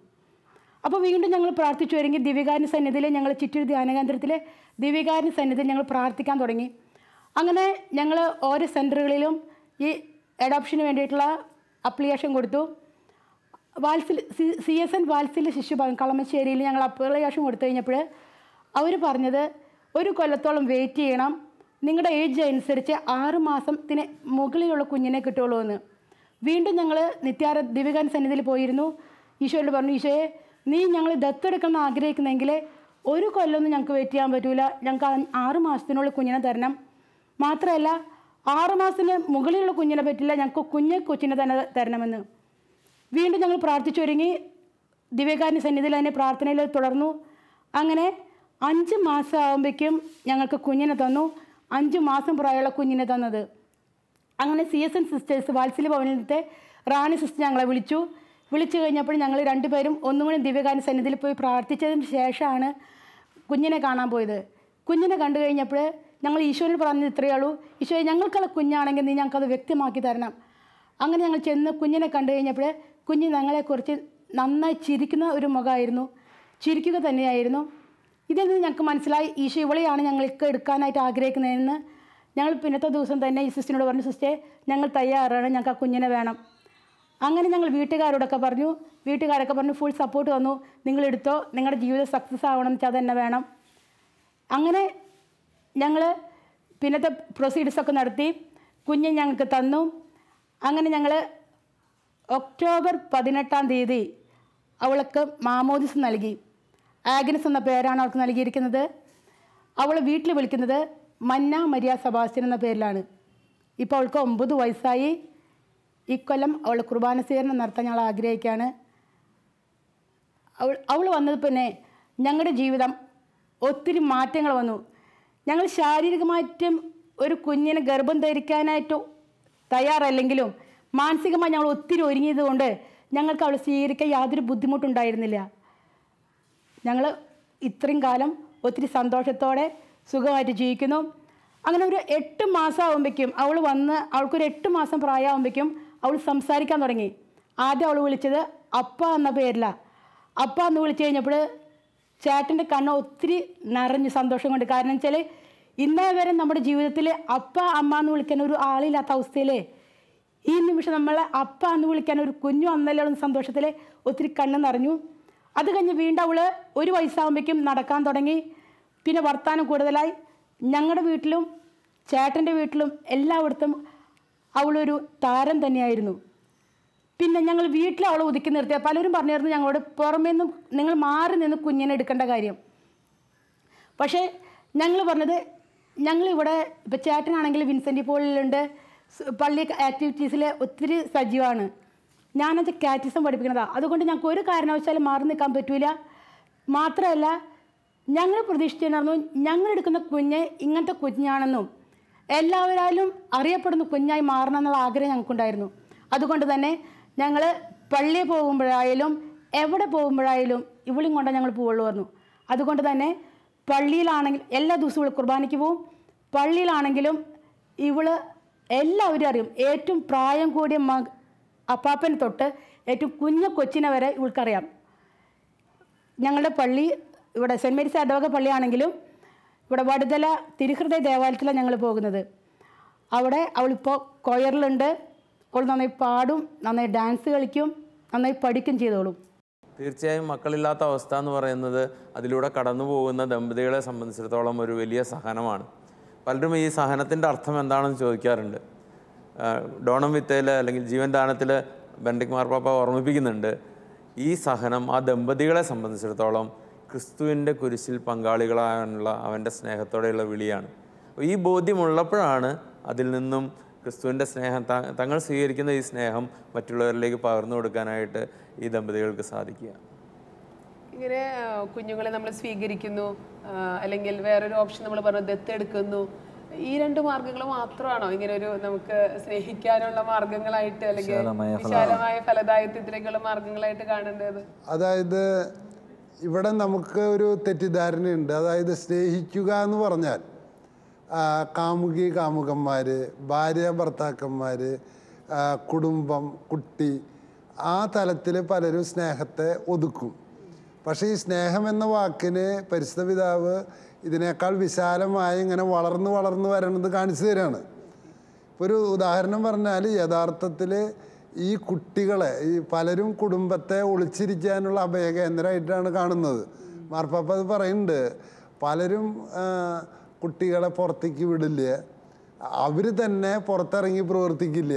അപ്പോൾ വീണ്ടും ഞങ്ങൾ പ്രാർത്ഥിച്ചു ഒരുങ്ങി. ദിവ്യകാരുണ്യ സന്നിധിയിൽ ഞങ്ങൾ ചിറ്റൂർ ധ്യാന കേന്ദ്രത്തിലെ ദിവ്യകാരുണ്യ സന്നിധിയിൽ ഞങ്ങൾ പ്രാർത്ഥിക്കാൻ തുടങ്ങി. അങ്ങനെ ഞങ്ങൾ ഓരോ സെൻറ്ററുകളിലും ഈ അഡോപ്ഷന് വേണ്ടിയിട്ടുള്ള അപ്ലിക്കേഷൻ കൊടുത്തു. CSN വാത്സല്യ ശിശുഭവൻ കളമശ്ശേരിയിൽ ഞങ്ങൾ അപ്ലിക്കേഷൻ കൊടുത്തു കഴിഞ്ഞപ്പോൾ അവർ പറഞ്ഞത് 1 കൊല്ലത്തോളം വെയിറ്റ് ചെയ്യണം, നിങ്ങളുടെ ഏജ് അനുസരിച്ച് 6 മാസത്തിന് മുകളിലുള്ള കുഞ്ഞിനെ കിട്ടുള്ളൂ എന്ന്. വീണ്ടും ഞങ്ങൾ ദിവ്യകാരുണ്യ സന്നിധിയിൽ പോയിരുന്നു. ഈശോയോട് പറഞ്ഞു, ഈശോയെ നീ ഞങ്ങൾ ദത്തെടുക്കണം ആഗ്രഹിക്കുന്നെങ്കിൽ 1 കൊല്ലമൊന്നും ഞങ്ങൾക്ക് വെയിറ്റ് ചെയ്യാൻ പറ്റില്ല, ഞങ്ങൾക്ക് 6 മാസത്തിനുള്ള കുഞ്ഞിനെ തരണം. മാത്രമല്ല 6 മാസത്തിന് മുകളിലുള്ള കുഞ്ഞിനെ പറ്റില്ല, ഞങ്ങൾക്ക് കൊച്ചിനെ തന്നെ തരണമെന്ന്. വീണ്ടും ഞങ്ങൾ പ്രാർത്ഥിച്ചൊരുങ്ങി. ദിവ്യകാരുണ്യ സന്നിധിയിൽ അതിനെ പ്രാർത്ഥനയിൽ തുടർന്നു. അങ്ങനെ 5 മാസം ആകുമ്പോഴേക്കും ഞങ്ങൾക്ക് കുഞ്ഞിനെ തന്നു. 5 മാസം പ്രായമുള്ള കുഞ്ഞിനെ തന്നത്. അങ്ങനെ CSN സിസ്റ്റേഴ്സ് വാത്സല്യ ഭവനിലത്തെ റാണി സിസ്റ്റർ ഞങ്ങളെ വിളിച്ചു കഴിഞ്ഞപ്പോൾ ഞങ്ങൾ 2 പേരും ഒന്നുകൂടി ദിവ്യകാരുണ്യ സന്നിധിയിൽ പോയി പ്രാർത്ഥിച്ചതിന് ശേഷമാണ് കുഞ്ഞിനെ കാണാൻ പോയത്. കുഞ്ഞിനെ കണ്ടു കഴിഞ്ഞപ്പോൾ ഞങ്ങൾ ഈശോയോട് പറഞ്ഞത് ഇത്രയേ ഉള്ളൂ, ഈശോയെ ഞങ്ങൾക്കുള്ള കുഞ്ഞാണെങ്കിൽ നീ ഞങ്ങൾക്കത് വ്യക്തമാക്കി തരണം. അങ്ങനെ ഞങ്ങൾ ചെന്ന് കുഞ്ഞിനെ കണ്ടു കഴിഞ്ഞപ്പോൾ കുഞ്ഞ് ഞങ്ങളെക്കുറിച്ച് നന്നായി ചിരിക്കുന്ന ഒരു മുഖമായിരുന്നു, ചിരിക്കുക തന്നെയായിരുന്നു. ഇതിൽ നിന്ന് ഞങ്ങൾക്ക് മനസ്സിലായി ഈശോ ഇവളെയാണ് ഞങ്ങൾക്ക് എടുക്കാനായിട്ട് ആഗ്രഹിക്കുന്നതെന്ന്. ഞങ്ങൾ പിന്നത്തെ ദിവസം തന്നെ ഈ സിസ്റ്ററിനോട് പറഞ്ഞു, സിസ്റ്ററെ ഞങ്ങൾ തയ്യാറാണ്, ഞങ്ങൾക്ക് ആ കുഞ്ഞിനെ വേണം. അങ്ങനെ ഞങ്ങൾ വീട്ടുകാരോടൊക്കെ പറഞ്ഞു. വീട്ടുകാരൊക്കെ പറഞ്ഞു ഫുൾ സപ്പോർട്ട് തന്നു, നിങ്ങളെടുത്തോ, നിങ്ങളുടെ ജീവിതം സക്സസ് ആവണം എന്ന് വെച്ചാൽ അത് തന്നെ വേണം. അങ്ങനെ ഞങ്ങൾ പിന്നത്തെ പ്രൊസീഡ്സൊക്കെ നടത്തി കുഞ്ഞ് ഞങ്ങൾക്ക് തന്നു. അങ്ങനെ ഞങ്ങൾ ഒക്ടോബർ 18-ാം തീയതി അവൾക്ക് മാമോദിസ് നൽകി. ആഗ്നസ് എന്ന പേരാണ് അവൾക്ക് നൽകിയിരിക്കുന്നത്. അവൾ വീട്ടിൽ വിളിക്കുന്നത് മന്ന മരിയ സെബാസ്റ്റ്യൻ എന്ന പേരിലാണ്. ഇപ്പോൾ അവൾക്ക് 9 വയസ്സായി. ഇക്കൊല്ലം അവൾ കുർബാന സ്വീകരണം നടത്താൻ ഞങ്ങൾ ആഗ്രഹിക്കുകയാണ്. അവൾ വന്നത് പിന്നെ ഞങ്ങളുടെ ജീവിതം ഒത്തിരി മാറ്റങ്ങൾ വന്നു. ഞങ്ങൾ ശാരീരികമായിട്ടും ഒരു കുഞ്ഞിനെ ഗർഭം ധരിക്കാനായിട്ട് തയ്യാറല്ലെങ്കിലും മാനസികമായി ഞങ്ങൾ ഒത്തിരി ഒരുങ്ങിയത് കൊണ്ട് ഞങ്ങൾക്ക് അവളെ സ്വീകരിക്കാൻ യാതൊരു ബുദ്ധിമുട്ടുണ്ടായിരുന്നില്ല. ഞങ്ങൾ ഇത്രയും കാലം ഒത്തിരി സന്തോഷത്തോടെ സുഖമായിട്ട് ജീവിക്കുന്നു. അങ്ങനെ ഒരു 8 മാസം ആകുമ്പോഴേക്കും അവൾ വന്ന്, അവൾക്കൊരു 8 മാസം പ്രായമാകുമ്പോഴേക്കും അവൾ സംസാരിക്കാൻ തുടങ്ങി. ആദ്യം അവൾ വിളിച്ചത് അപ്പ എന്ന പേരില. അപ്പ എന്ന് വിളിച്ചു കഴിഞ്ഞപ്പോൾ ചേട്ടൻ്റെ കണ്ണ് ഒത്തിരി നിറഞ്ഞു സന്തോഷം കൊണ്ട്. കാരണം വെച്ചാൽ ഇന്നേ വരെ നമ്മുടെ ജീവിതത്തിൽ അപ്പ അമ്മ എന്ന് വിളിക്കാൻ ഒരു ആളില്ലാത്ത അവസ്ഥയിൽ ഈ നിമിഷം നമ്മളെ അപ്പ എന്ന് വിളിക്കാൻ ഒരു കുഞ്ഞു വന്നല്ലോ സന്തോഷത്തിൽ ഒത്തിരി കണ്ണ് നിറഞ്ഞു. അത് കഴിഞ്ഞ് വീണ്ടും അവൾ 1 വയസ്സാകുമ്പോഴേക്കും നടക്കാൻ തുടങ്ങി. പിന്നെ വർത്താനം കൂടുതലായി. ഞങ്ങളുടെ വീട്ടിലും ചേട്ടൻ്റെ വീട്ടിലും എല്ലായിടത്തും അവളൊരു താരം തന്നെയായിരുന്നു. പിന്നെ ഞങ്ങൾ വീട്ടിൽ അവളെ ഒതുക്കി നിർത്തിയ പലരും പറഞ്ഞായിരുന്നു ഞങ്ങളോട് പുറമേ നിന്നും നിങ്ങൾ മാറി നിന്ന് കുഞ്ഞിനെ എടുക്കേണ്ട കാര്യം. പക്ഷേ ഞങ്ങൾ പറഞ്ഞത് ഞങ്ങളിവിടെ ഇപ്പോൾ ചേട്ടനാണെങ്കിൽ വിൻസെൻ്റ് പോളിലുണ്ട്, പള്ളി ആക്ടിവിറ്റീസിൽ ഒത്തിരി സജീവമാണ്. ഞാനത് കാറ്റിസം പഠിപ്പിക്കുന്നതാണ്. അതുകൊണ്ട് ഞങ്ങൾക്ക് ഒരു കാരണവശാലും മാറി നിൽക്കാൻ പറ്റില്ല. മാത്രമല്ല ഞങ്ങൾ പ്രതീക്ഷിച്ചിരുന്നു ഞങ്ങളെടുക്കുന്ന കുഞ്ഞ് ഇങ്ങനത്തെ കുഞ്ഞാണെന്നും എല്ലാവരാലും അറിയപ്പെടുന്ന കുഞ്ഞായി മാറണം എന്നുള്ള ആഗ്രഹം ഞങ്ങൾക്കുണ്ടായിരുന്നു. അതുകൊണ്ട് തന്നെ ഞങ്ങൾ പള്ളിയിൽ പോകുമ്പോഴായാലും എവിടെ പോകുമ്പോഴായാലും ഇവളും കൊണ്ടാണ് ഞങ്ങൾ പോവുള്ളൂ പറഞ്ഞു. അതുകൊണ്ട് തന്നെ പള്ളിയിലാണെങ്കിൽ എല്ലാ ദിവസവും കുർബാനയ്ക്ക് പോവും. പള്ളിയിലാണെങ്കിലും ഇവള് എല്ലാവരും അറിയും. ഏറ്റവും പ്രായം കൂടിയ അപ്പാപ്പനെ തൊട്ട് ഏറ്റവും കൊച്ചിനെ വരെ ഇവൾക്കറിയാം. ഞങ്ങളുടെ പള്ളി ഇവിടെ സെൻറ്റ് മേരീസ് ഇടവക പള്ളിയാണെങ്കിലും ഇവിടെ വടുതല തിരുഹൃദയ ദേവാലയത്തിലാണ് ഞങ്ങൾ പോകുന്നത്. അവിടെ അവളിപ്പോൾ കൊയറിലുണ്ട്. അവൾ നന്നായി പാടും, നന്നായി ഡാൻസ് കളിക്കും, നന്നായി പഠിക്കും ചെയ്തോളും. തീർച്ചയായും മക്കളില്ലാത്ത അവസ്ഥ എന്ന് പറയുന്നത് അതിലൂടെ കടന്നു പോകുന്ന ദമ്പതികളെ സംബന്ധിച്ചിടത്തോളം ഒരു വലിയ സഹനമാണ്. പലരും ഈ സഹനത്തിൻ്റെ അർത്ഥം എന്താണെന്ന് ചോദിക്കാറുണ്ട്. ഡോണം വിത്തയിൽ അല്ലെങ്കിൽ ജീവൻ ദാനത്തിൽ ബെനഡിക്ട് മാർപ്പാപ്പ ഓർമ്മിപ്പിക്കുന്നുണ്ട്, ഈ സഹനം ആ ദമ്പതികളെ സംബന്ധിച്ചിടത്തോളം ക്രിസ്തുവിൻ്റെ കുരിശിൽ പങ്കാളികളാകാനുള്ള അവൻ്റെ സ്നേഹത്തോടെയുള്ള വിളിയാണ്. ഈ ബോധ്യമുള്ളപ്പോഴാണ് അതിൽ നിന്നും ക്രിസ്തുവിൻ്റെ സ്നേഹം തങ്ങൾ സ്വീകരിക്കുന്ന ഈ സ്നേഹം മറ്റുള്ളവരിലേക്ക് പകർന്നു കൊടുക്കാനായിട്ട് ഈ ദമ്പതികൾക്ക് സാധിക്കുക. ഇങ്ങനെ കുഞ്ഞുങ്ങളെ നമ്മൾ സ്വീകരിക്കുന്നു, അല്ലെങ്കിൽ വേറൊരു ഓപ്ഷൻ നമ്മൾ പറഞ്ഞു ദത്തെടുക്കുന്നു. ഈ 2 മാർഗങ്ങൾ മാത്രമാണോ ഇങ്ങനെ ഒരു നമുക്ക് സ്നേഹിക്കാനുള്ള മാർഗങ്ങളായിട്ട്, അല്ലെങ്കിൽ വിശാലമായ ഫലദായിത്വത്തിലേക്കുള്ള മാർഗങ്ങളായിട്ട് കാണേണ്ടത്? അതായത് ഇവിടെ നമുക്ക് ഒരു തെറ്റിദ്ധാരണയുണ്ട്. അതായത് സ്നേഹിക്കുക എന്ന് പറഞ്ഞാൽ കാമുകി കാമുകന്മാർ, ഭാര്യ ഭർത്താക്കന്മാർ, കുടുംബം, കുട്ടി, ആ തലത്തിൽ പലരും സ്നേഹത്തെ ഒതുക്കും. പക്ഷേ ഈ സ്നേഹം എന്ന വാക്കിന് പരിശുദ്ധ പിതാവ് ഇതിനേക്കാൾ വിശാലമായി ഇങ്ങനെ വളർന്നു വരണത് കാണിച്ചു തരാണ്. ഇപ്പോൾ ഒരു ഉദാഹരണം പറഞ്ഞാൽ യഥാർത്ഥത്തിൽ ഈ കുട്ടികളെ ഈ പലരും കുടുംബത്തെ ഒളിച്ചിരിക്കാനുള്ള അഭയകേന്ദ്രമായിട്ടാണ് കാണുന്നത്. മാർപ്പാപ്പ അത് പറയുന്നുണ്ട്. പലരും കുട്ടികളെ പുറത്തേക്ക് വിടില്ല, അവർ തന്നെ പുറത്തിറങ്ങി പ്രവർത്തിക്കില്ല.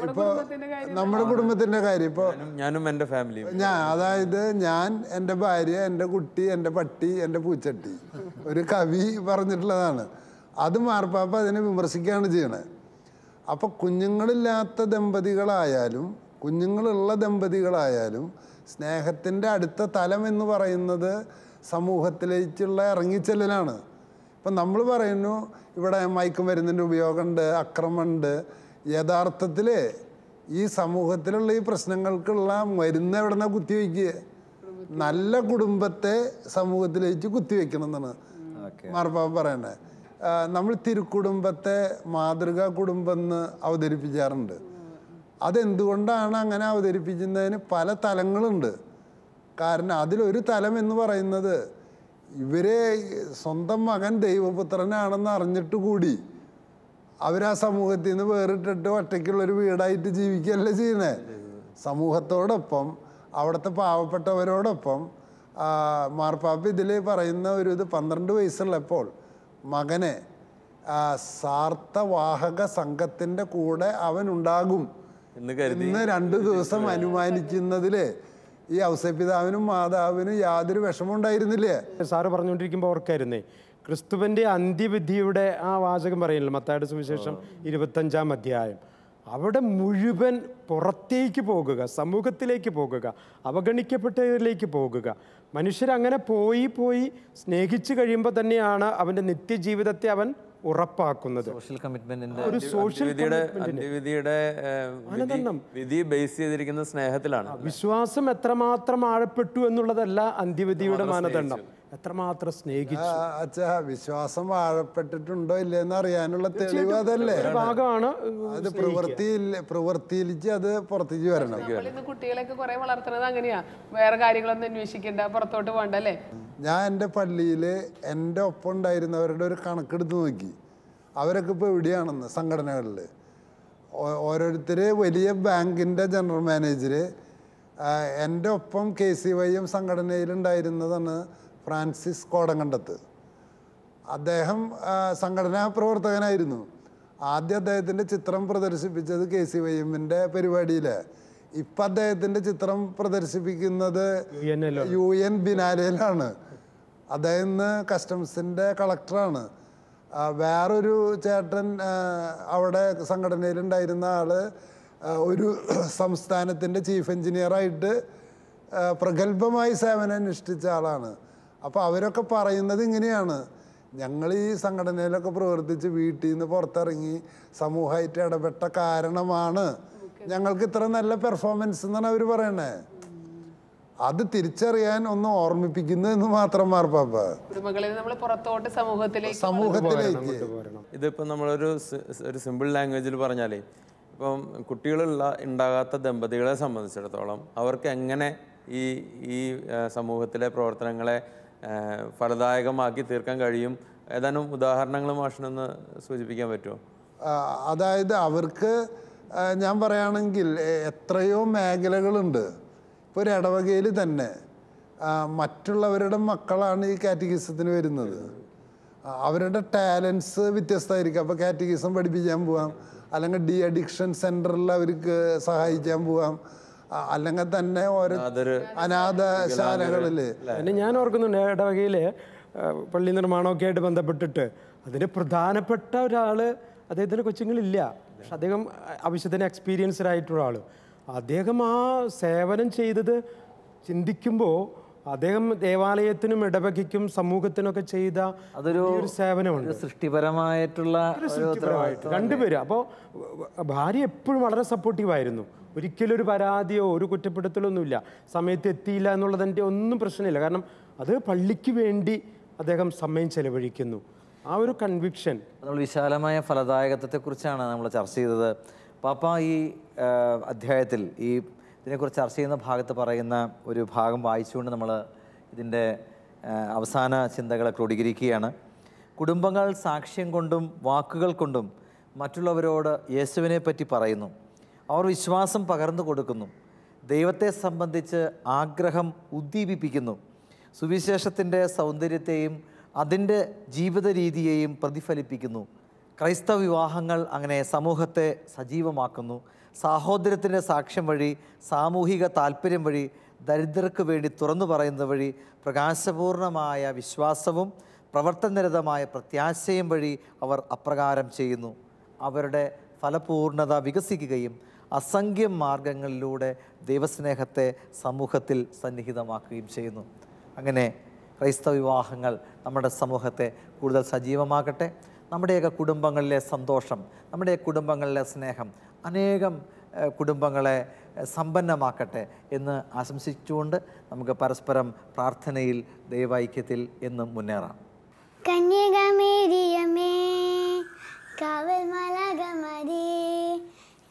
ഇപ്പോൾ നമ്മുടെ കുടുംബത്തിൻ്റെ കാര്യം ഇപ്പോൾ ഞാനും എൻ്റെ ഫാമിലി, അതായത് ഞാൻ, എൻ്റെ ഭാര്യ, എൻ്റെ കുട്ടി, എൻ്റെ പട്ടി, എൻ്റെ പൂച്ചട്ടി, ഒരു കവി പറഞ്ഞിട്ടുള്ളതാണ്. അത് മാർപ്പാപ്പ അതിനെ വിമർശിക്കുകയാണ് ചെയ്യണത്. അപ്പോൾ കുഞ്ഞുങ്ങളില്ലാത്ത ദമ്പതികളായാലും കുഞ്ഞുങ്ങളുള്ള ദമ്പതികളായാലും സ്നേഹത്തിൻ്റെ അടുത്ത തലം എന്ന് പറയുന്നത് സമൂഹത്തിലേക്കുള്ള ഇറങ്ങിച്ചെല്ലലാണ്. ഇപ്പം നമ്മൾ പറയുന്നു ഇവിടെ മയക്കുമരുന്നിൻ്റെ ഉപയോഗമുണ്ട്, അക്രമമുണ്ട്. യഥാർത്ഥത്തിൽ ഈ സമൂഹത്തിലുള്ള ഈ പ്രശ്നങ്ങൾക്കുള്ള മരുന്ന് എവിടെ നിന്നാണ് കുത്തിവെക്കുക? നല്ല കുടുംബത്തെ സമൂഹത്തിലേക്ക് കുത്തിവെക്കണം എന്നാണ് മാർപ്പാപ്പ പറയണത്. നമ്മൾ തിരുക്കുടുംബത്തെ മാതൃകാ കുടുംബം എന്ന് അവതരിപ്പിക്കാറുണ്ട്. അതെന്തുകൊണ്ടാണ് അങ്ങനെ അവതരിപ്പിക്കുന്നതിന് പല തലങ്ങളുണ്ട്. കാരണം അതിലൊരു തലം എന്ന് പറയുന്നത് ഇവരെ സ്വന്തം മകൻ ദൈവപുത്രനാണെന്ന് അറിഞ്ഞിട്ട് കൂടി അവരാ സമൂഹത്തിൽ നിന്ന് വേറിട്ടിട്ട് ഒറ്റയ്ക്കുള്ളൊരു വീടായിട്ട് ജീവിക്കുകയല്ല ചെയ്യുന്നത്. സമൂഹത്തോടൊപ്പം അവിടുത്തെ പാവപ്പെട്ടവരോടൊപ്പം മാർപ്പാപ്പ ഇതിൽ പറയുന്ന ഒരു ഇത് 12 വയസ്സുള്ളപ്പോൾ മകനെ സാർത്ഥവാഹക സംഘത്തിൻ്റെ കൂടെ അവൻ ഉണ്ടാകും എന്ന് 2 ദിവസം അനുമാനിക്കുന്നതിൽ ഈ ഔസേപ്പിതാവിനും മാതാവിനും യാതൊരു വിഷമം ഉണ്ടായിരുന്നില്ലേ? സാറ് പറഞ്ഞുകൊണ്ടിരിക്കുമ്പോൾ ഓർക്കായിരുന്നേ, ക്രിസ്തുവിൻ്റെ അന്ത്യവിധിയുടെ ആ വാചകം പറയുന്നില്ല, മത്തായിയുടെ സുവിശേഷം 25-ാം അധ്യായം. അവിടെ മുഴുവൻ പുറത്തേക്ക് പോകുക, സമൂഹത്തിലേക്ക് പോകുക, അവഗണിക്കപ്പെട്ടവരിലേക്ക് പോകുക. മനുഷ്യരങ്ങനെ പോയി സ്നേഹിച്ചു കഴിയുമ്പോൾ തന്നെയാണ് അവൻ്റെ നിത്യജീവിതത്തെ അവൻ ഉറപ്പാക്കുന്നത്. സോഷ്യൽ കമ്മിറ്റ്മെന്റിന്റെ ഒരു സോഷ്യൽ അന്ത്യവിധിയുടെ വിധി ബേസ് ചെയ്തിരിക്കുന്ന സ്നേഹത്തിലാണ്. വിശ്വാസം എത്രമാത്രം ആഴപ്പെട്ടു എന്നുള്ളതല്ല അന്ത്യവിധിയുടെ മാനദണ്ഡം, എത്രമാത്രം സ്നേഹിച്ചു. അച്ഛാ, വിശ്വാസം ആഴപ്പെട്ടിട്ടുണ്ടോ ഇല്ലെന്ന് അറിയാനുള്ള തെളിവ് അതല്ലേ, ഭാഗമാണ്. അത് പ്രവൃത്തിയിലേക്ക് അത് പുറത്തേക്ക് വരണം. ഇന്ന് കുട്ടികളൊക്കെ കുറെ വളർത്തുന്നത് അങ്ങനെയാ, വേറെ കാര്യങ്ങളൊന്നും അന്വേഷിക്കണ്ട, പുറത്തോട്ട് പോകണ്ട അല്ലേ. ഞാൻ എൻ്റെ പള്ളിയിൽ എൻ്റെ ഒപ്പം ഉണ്ടായിരുന്നവരുടെ ഒരു കണക്കെടുത്ത് നോക്കി. അവരൊക്കെ ഇപ്പോൾ എവിടെയാണെന്ന് സംഘടനകളിൽ. ഓരോരുത്തർ വലിയ ബാങ്കിൻ്റെ ജനറൽ മാനേജർ. എൻ്റെ ഒപ്പം KCYM സംഘടനയിലുണ്ടായിരുന്നതാണ് ഫ്രാൻസിസ് കോടങ്കണ്ടത്ത്. അദ്ദേഹം സംഘടനാ പ്രവർത്തകനായിരുന്നു. ആദ്യം അദ്ദേഹത്തിൻ്റെ ചിത്രം പ്രദർശിപ്പിച്ചത് KCYMൻ്റെ പരിപാടിയിലാണ്. ഇപ്പം അദ്ദേഹത്തിൻ്റെ ചിത്രം പ്രദർശിപ്പിക്കുന്നത് UN ബിനാലയിലാണ്. അദ്ദേഹം ഇന്ന് കസ്റ്റംസിൻ്റെ കളക്ടറാണ്. വേറൊരു ചേട്ടൻ അവിടെ സംഘടനയിലുണ്ടായിരുന്ന ആള് ഒരു സംസ്ഥാനത്തിൻ്റെ ചീഫ് എഞ്ചിനീയറായിട്ട് പ്രഗത്ഭമായി സേവനം അനുഷ്ഠിച്ച ആളാണ്. അപ്പോൾ അവരൊക്കെ പറയുന്നത് ഇങ്ങനെയാണ്: ഞങ്ങൾ ഈ സംഘടനയിലൊക്കെ പ്രവർത്തിച്ച് വീട്ടിൽ നിന്ന് പുറത്തിറങ്ങി സമൂഹമായിട്ട് ഇടപെട്ട കാരണമാണ് ഞങ്ങൾക്ക് ഇത്ര നല്ല പെർഫോമൻസ് എന്നാണ് അവർ പറയണേ. അത് തിരിച്ചറിയാൻ ഒന്ന് ഓർമ്മിപ്പിക്കുന്നു എന്ന് മാത്രം മാർപ്പാപ്പ. സമൂഹത്തിലേക്ക് ഇതിപ്പോൾ നമ്മളൊരു സിമ്പിൾ ലാംഗ്വേജിൽ പറഞ്ഞാലേ, ഇപ്പം ഉണ്ടാകാത്ത ദമ്പതികളെ സംബന്ധിച്ചിടത്തോളം അവർക്ക് എങ്ങനെ ഈ സമൂഹത്തിലെ പ്രവർത്തനങ്ങളെ ഫലദായകമാക്കി തീർക്കാൻ കഴിയും? ഏതാനും ഉദാഹരണങ്ങൾ മാഷിനൊന്ന് സൂചിപ്പിക്കാൻ പറ്റുമോ? അതായത് അവർക്ക് ഞാൻ പറയുകയാണെങ്കിൽ എത്രയോ മേഖലകളുണ്ട്. ഇപ്പോൾ ഒരു ഇടവകയിൽ തന്നെ മറ്റുള്ളവരുടെ മക്കളാണ് ഈ കാറ്റഗിസത്തിന് വരുന്നത്. അവരുടെ ടാലൻസ് വ്യത്യസ്തമായിരിക്കും. അപ്പോൾ കാറ്റഗിസം പഠിപ്പിക്കാൻ പോവാം, അല്ലെങ്കിൽ ഡി അഡിക്ഷൻ സെൻറ്ററിൽ അവർക്ക് സഹായിക്കാൻ പോവാം, അല്ലെങ്കിൽ തന്നെ ഓരോ അനാഥശാലകളിൽ. ഞാൻ ഓർക്കുന്നുണ്ട്, ഇടവകയിൽ പള്ളി നിർമ്മാണമൊക്കെ ആയിട്ട് ബന്ധപ്പെട്ടിട്ട് അതിന് പ്രധാനപ്പെട്ട ഒരാൾ അദ്ദേഹത്തിൻ്റെ കൊച്ചുങ്ങളില്ല. പക്ഷെ അദ്ദേഹം ആവശ്യത്തിന് എക്സ്പീരിയൻസ്ഡ് ആയിട്ടുള്ള ആൾ. അദ്ദേഹം ആ സേവനം ചെയ്തത് ചിന്തിക്കുമ്പോൾ അദ്ദേഹം ദേവാലയത്തിനും ഇടവകയ്ക്കും സമൂഹത്തിനൊക്കെ ചെയ്ത അതൊരു സേവനമുണ്ട്, സൃഷ്ടിപരമായിട്ടുള്ള രണ്ടുപേരും. അപ്പോൾ ഭാര്യ എപ്പോഴും വളരെ സപ്പോർട്ടീവായിരുന്നു. ഒരിക്കലും ഒരു പരാതിയോ ഒരു കുറ്റപ്പെടുത്തലൊന്നുമില്ല. സമയത്ത് എത്തിയില്ല എന്നുള്ളതിൻ്റെ ഒന്നും പ്രശ്നമില്ല. കാരണം അത് പള്ളിക്ക് വേണ്ടി അദ്ദേഹം സമയം ചെലവഴിക്കുന്നു. ആ ഒരു കൺവിക്ഷൻ. നമ്മൾ വിശാലമായ ഫലദായകത്വത്തെക്കുറിച്ചാണ് നമ്മൾ ചർച്ച ചെയ്തത്. പാപ്പ ഈ അധ്യായത്തിൽ ഇതിനെക്കുറിച്ച് ചർച്ച ചെയ്യുന്ന ഭാഗത്ത് പറയുന്ന ഒരു ഭാഗം വായിച്ചുകൊണ്ട് നമ്മൾ ഇതിൻ്റെ അവസാന ചിന്തകളെ ക്രോഡീകരിക്കുകയാണ്. കുടുംബങ്ങൾ സാക്ഷ്യം കൊണ്ടും വാക്കുകൾ കൊണ്ടും മറ്റുള്ളവരോട് യേശുവിനെ പറ്റി പറയുന്നു. അവർ വിശ്വാസം പകർന്നു കൊടുക്കുന്നു. ദൈവത്തെ സംബന്ധിച്ച് ആഗ്രഹം ഉദ്ദീപിപ്പിക്കുന്നു. സുവിശേഷത്തിൻ്റെ സൗന്ദര്യത്തെയും അതിൻ്റെ ജീവിത രീതിയെയും പ്രതിഫലിപ്പിക്കുന്നു. ക്രൈസ്തവ വിവാഹങ്ങൾ അങ്ങനെ സമൂഹത്തെ സജീവമാക്കുന്നു. സാഹോദര്യത്തിൻ്റെ സാക്ഷ്യം വഴി, സാമൂഹിക താല്പര്യം വഴി, ദരിദ്രർക്ക് വേണ്ടി തുറന്നു പറയുന്നത് വഴി, പ്രകാശപൂർണമായ വിശ്വാസവും പ്രവർത്തനനിരതമായ പ്രത്യാശയും വഴി അവർ അപ്രകാരം ചെയ്യുന്നു. അവരുടെ ഫലപൂർണത വികസിക്കുകയും അസംഖ്യം മാർഗങ്ങളിലൂടെ ദൈവസ്നേഹത്തെ സമൂഹത്തിൽ സന്നിഹിതമാക്കുകയും ചെയ്യുന്നു. അങ്ങനെ ക്രൈസ്തവ വിവാഹങ്ങൾ നമ്മുടെ സമൂഹത്തെ കൂടുതൽ സജീവമാക്കട്ടെ. നമ്മുടെയൊക്കെ കുടുംബങ്ങളിലെ സന്തോഷം, നമ്മുടെ കുടുംബങ്ങളിലെ സ്നേഹം അനേകം കുടുംബങ്ങളെ സമ്പന്നമാക്കട്ടെ എന്ന് ആശംസിച്ചുകൊണ്ട് നമുക്ക് പരസ്പരം പ്രാർത്ഥനയിൽ ദൈവൈക്യത്തിൽ എന്നും മുന്നേറാം. കന്യകമേരിയമേ കാവൽ മാലാഖമാരേ,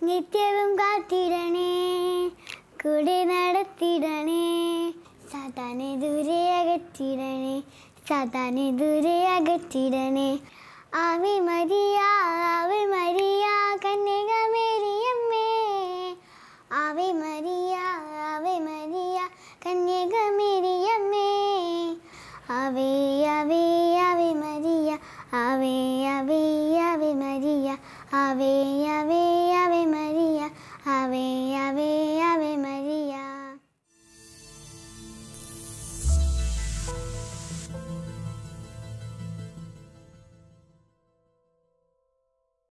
നിത്യവും കാത്തിടണേ, കൂടെ നടത്തിടണേ, സാത്താനെ ദൂരെ അകറ്റിടണേ, സാത്താനെ ദൂരെ അകറ്റിടണേ. Ave Maria, Ave Maria, കന്യകമേരിയമ്മേ. Ave Maria, Ave Maria, കന്യകമേരിയമ്മേ. ആവേ ആവേ ആവേ മരിയ, ആവേ ആവേ ആവേ മരിയ, ആവേ ആവേ